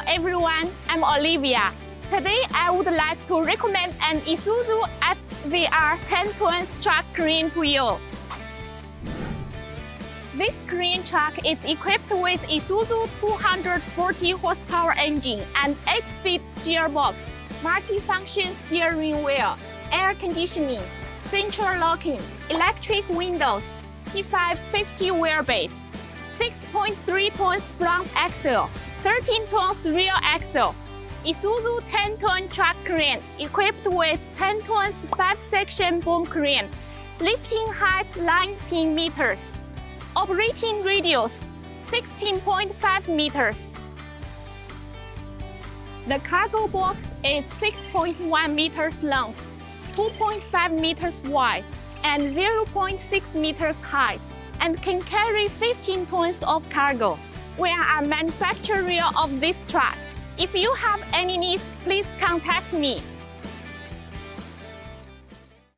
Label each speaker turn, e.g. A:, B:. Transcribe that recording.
A: everyone, I'm Olivia. Today I would like to recommend an Isuzu FVR 10 tons truck crane to you. This crane truck is equipped with Isuzu 240 horsepower engine and 8-speed gearbox, multi-function steering wheel, air conditioning, central locking, electric windows, T550 wheelbase, 6.3 tons front axle, 13 tons rear axle. Isuzu 10-ton truck crane equipped with 10 tons 5-section boom crane, lifting height 19 meters. Operating radius 16.5 meters. The cargo box is 6.1 meters long, 2.5 meters wide, and 0.6 meters high, and can carry 15 tons of cargo. We are a manufacturer of this truck. If you have any needs, please contact me.